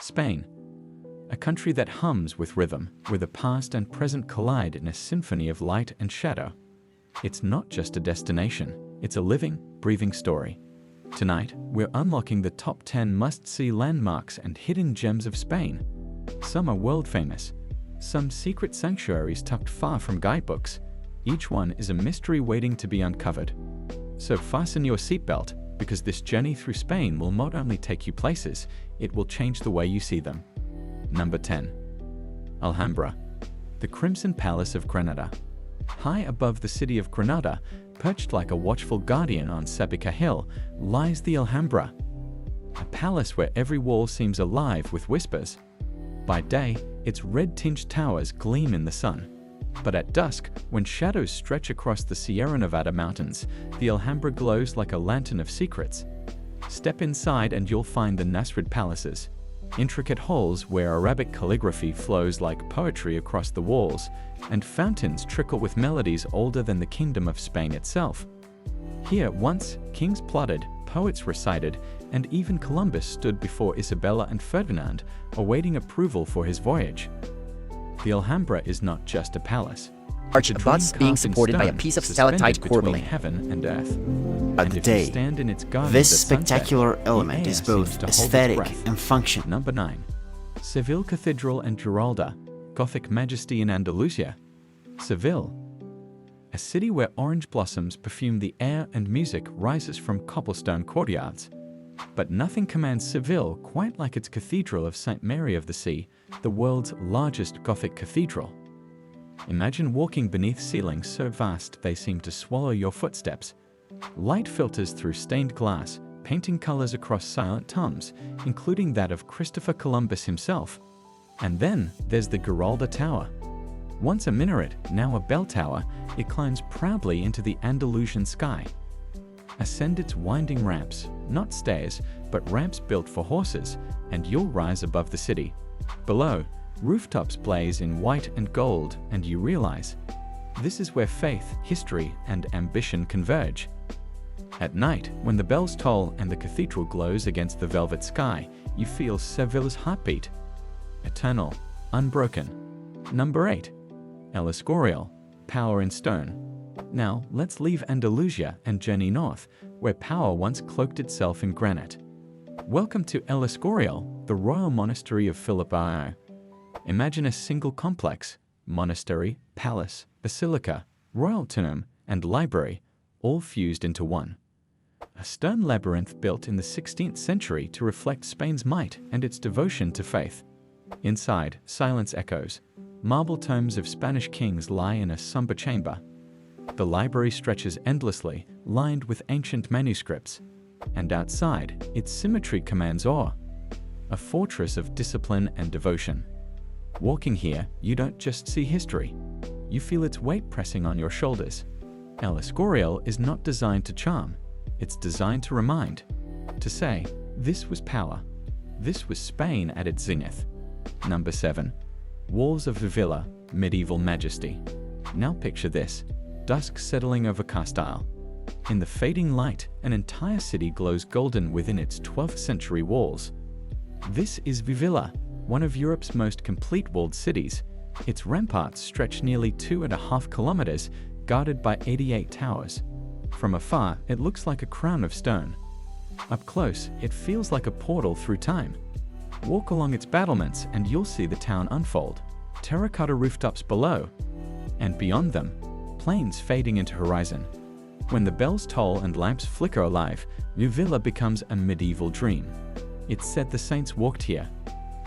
Spain. A country that hums with rhythm, where the past and present collide in a symphony of light and shadow. It's not just a destination, it's a living, breathing story. Tonight, we're unlocking the top 10 must-see landmarks and hidden gems of Spain. Some are world-famous, some secret sanctuaries tucked far from guidebooks. Each one is a mystery waiting to be uncovered. So fasten your seatbelt, because this journey through Spain will not only take you places, it will change the way you see them. Number 10. Alhambra, the Crimson Palace of Granada. High above the city of Granada, perched like a watchful guardian on Seville Hill, lies the Alhambra, a palace where every wall seems alive with whispers. By day, its red-tinged towers gleam in the sun. But at dusk, when shadows stretch across the Sierra Nevada mountains, the Alhambra glows like a lantern of secrets. Step inside and you'll find the Nasrid palaces, intricate halls where Arabic calligraphy flows like poetry across the walls, and fountains trickle with melodies older than the Kingdom of Spain itself. Here, once, kings plotted, poets recited, and even Columbus stood before Isabella and Ferdinand, awaiting approval for his voyage. The Alhambra is not just a palace. Arch abuts being supported by a piece of stalactite corbelling. Heaven and earth. At the day, this spectacular element is both aesthetic and functional. Number 9. Seville Cathedral and Giralda, Gothic majesty in Andalusia. Seville, a city where orange blossoms perfume the air and music rises from cobblestone courtyards. But nothing commands Seville quite like its Cathedral of St. Mary of the Sea, the world's largest Gothic cathedral. Imagine walking beneath ceilings so vast they seem to swallow your footsteps. Light filters through stained glass, painting colors across silent tombs, including that of Christopher Columbus himself. And then there's the Giralda Tower. Once a minaret, now a bell tower, it climbs proudly into the Andalusian sky. Ascend its winding ramps, not stairs, but ramps built for horses, and you'll rise above the city. Below, rooftops blaze in white and gold, and you realize this is where faith, history, and ambition converge. At night, when the bells toll and the cathedral glows against the velvet sky, you feel Seville's heartbeat. Eternal, unbroken. Number 8. El Escorial, power in stone. Now, let's leave Andalusia and journey north, where power once cloaked itself in granite. Welcome to El Escorial, the royal monastery of Philippi. Imagine a single complex: monastery, palace, basilica, royal tomb, and library, all fused into one. A stone labyrinth built in the 16th century to reflect Spain's might and its devotion to faith. Inside, silence echoes. Marble tomes of Spanish kings lie in a somber chamber. The library stretches endlessly, lined with ancient manuscripts. And outside, its symmetry commands awe. A fortress of discipline and devotion. Walking here, you don't just see history. You feel its weight pressing on your shoulders. El Escorial is not designed to charm. It's designed to remind. To say, this was power. This was Spain at its zenith. Number 7. Walls of Ávila, medieval majesty. Now picture this. Dusk settling over Castile. In the fading light, an entire city glows golden within its 12th century walls. This is Ávila, one of Europe's most complete walled cities. Its ramparts stretch nearly 2.5 kilometers, guarded by 88 towers. From afar, it looks like a crown of stone. Up close, it feels like a portal through time. Walk along its battlements and you'll see the town unfold. Terracotta rooftops below, and beyond them, plains fading into horizon. When the bells toll and lamps flicker alive, Ávila becomes a medieval dream. It's said the saints walked here.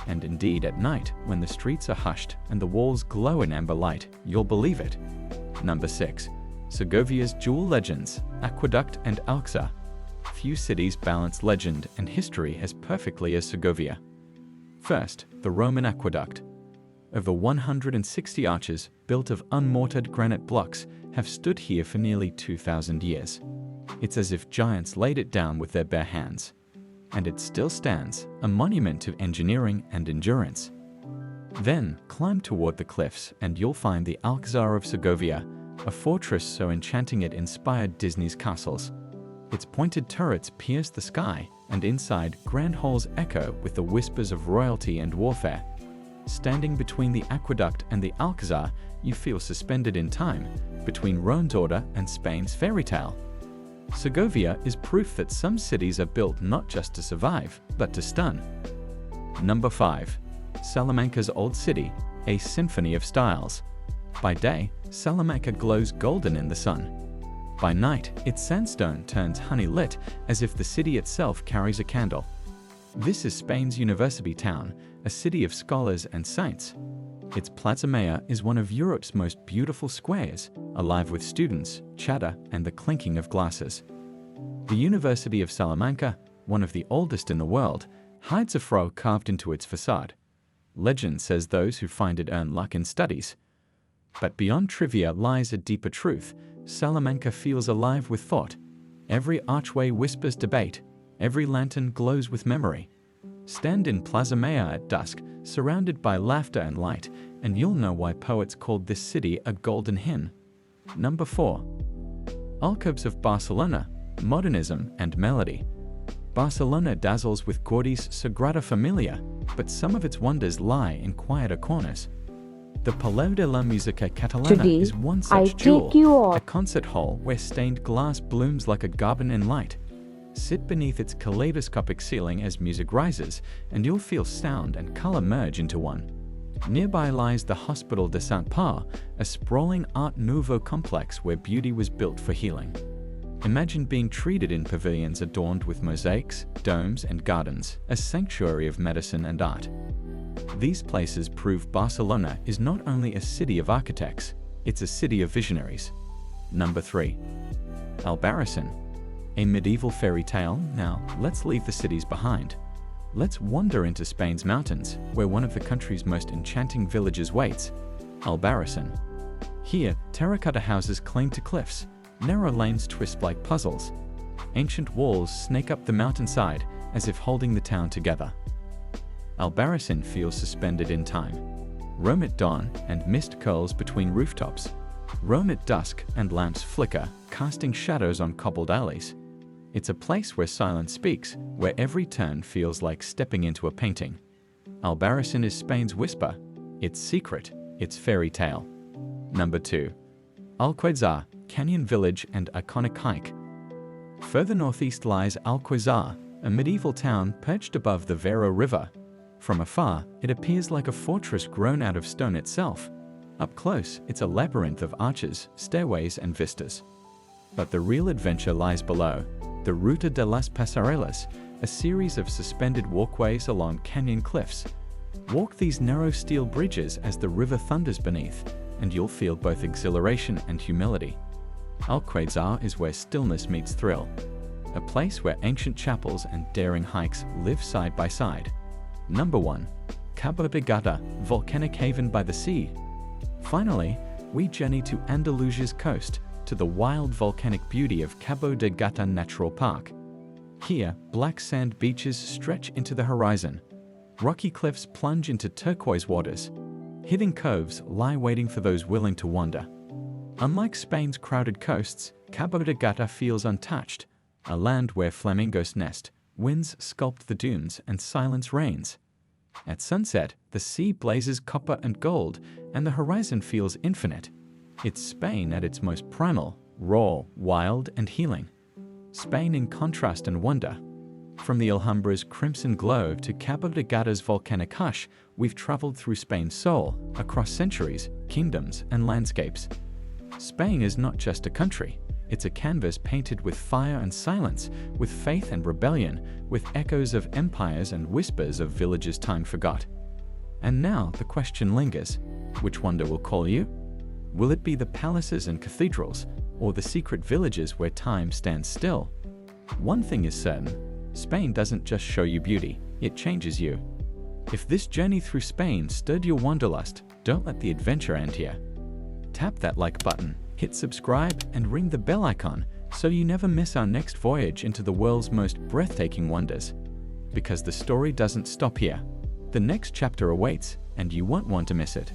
And indeed, at night, when the streets are hushed and the walls glow in amber light, you'll believe it. Number 6. Segovia's dual legends, aqueduct and Alcázar. Few cities balance legend and history as perfectly as Segovia. First, the Roman aqueduct. Over 160 arches, built of unmortared granite blocks, have stood here for nearly 2,000 years. It's as if giants laid it down with their bare hands. And it still stands, a monument to engineering and endurance. Then, climb toward the cliffs and you'll find the Alcázar of Segovia, a fortress so enchanting it inspired Disney's castles. Its pointed turrets pierce the sky, and inside, grand halls echo with the whispers of royalty and warfare. Standing between the aqueduct and the Alcazar, you feel suspended in time, between Rome's order and Spain's fairy tale. Segovia is proof that some cities are built not just to survive, but to stun. Number 5. Salamanca's Old City, a symphony of styles. By day, Salamanca glows golden in the sun. By night, its sandstone turns honey-lit, as if the city itself carries a candle. This is Spain's university town, a city of scholars and saints. Its Plaza Mayor is one of Europe's most beautiful squares, alive with students, chatter, and the clinking of glasses. The University of Salamanca, one of the oldest in the world, hides a fro carved into its facade. Legend says those who find it earn luck in studies. But beyond trivia lies a deeper truth. Salamanca feels alive with thought. Every archway whispers debate. Every lantern glows with memory. Stand in Plaza Mayor at dusk, surrounded by laughter and light, and you'll know why poets called this city a golden hymn. Number 4. Alcoves of Barcelona, Modernism and Melody. Barcelona dazzles with Gaudi's Sagrada Familia, but some of its wonders lie in quieter corners. The Palau de la Música Catalana is one such jewel, a concert hall where stained glass blooms like a garden in light. Sit beneath its kaleidoscopic ceiling as music rises, and you'll feel sound and color merge into one. Nearby lies the Hospital de Sant, a sprawling Art Nouveau complex where beauty was built for healing. Imagine being treated in pavilions adorned with mosaics, domes, and gardens, a sanctuary of medicine and art. These places prove Barcelona is not only a city of architects, it's a city of visionaries. Number 3. Albarracín, a medieval fairy tale. Now, let's leave the cities behind. Let's wander into Spain's mountains, where one of the country's most enchanting villages waits, Albarracín. Here, terracotta houses cling to cliffs, narrow lanes twist like puzzles. Ancient walls snake up the mountainside, as if holding the town together. Albarracín feels suspended in time. Rome at dawn and mist curls between rooftops. Rome at dusk and lamps flicker, casting shadows on cobbled alleys. It's a place where silence speaks, where every turn feels like stepping into a painting. Albarracín is Spain's whisper, its secret, its fairy tale. Number 2. Alquezar, canyon village and iconic hike. Further northeast lies Alquezar, a medieval town perched above the Vero River. From afar, it appears like a fortress grown out of stone itself. Up close, it's a labyrinth of arches, stairways, and vistas. But the real adventure lies below, the Ruta de las Pasarelas, a series of suspended walkways along canyon cliffs. Walk these narrow steel bridges as the river thunders beneath, and you'll feel both exhilaration and humility. Alquezar is where stillness meets thrill, a place where ancient chapels and daring hikes live side by side. Number 1. Cabo de Gata, volcanic haven by the sea. Finally, we journey to Andalusia's coast, to the wild volcanic beauty of Cabo de Gata Natural Park. Here, black sand beaches stretch into the horizon. Rocky cliffs plunge into turquoise waters. Hidden coves lie waiting for those willing to wander. Unlike Spain's crowded coasts, Cabo de Gata feels untouched, a land where flamingos nest, winds sculpt the dunes, and silence reigns. At sunset, the sea blazes copper and gold, and the horizon feels infinite. It's Spain at its most primal, raw, wild, and healing. Spain in contrast and wonder. From the Alhambra's crimson glow to Cabo de Gata's volcanic hush, we've traveled through Spain's soul, across centuries, kingdoms, and landscapes. Spain is not just a country. It's a canvas painted with fire and silence, with faith and rebellion, with echoes of empires and whispers of villages time forgot. And now the question lingers. Which wonder will call you? Will it be the palaces and cathedrals, or the secret villages where time stands still? One thing is certain, Spain doesn't just show you beauty, it changes you. If this journey through Spain stirred your wanderlust, don't let the adventure end here. Tap that like button, hit subscribe, and ring the bell icon so you never miss our next voyage into the world's most breathtaking wonders. Because the story doesn't stop here. The next chapter awaits, and you won't want to miss it.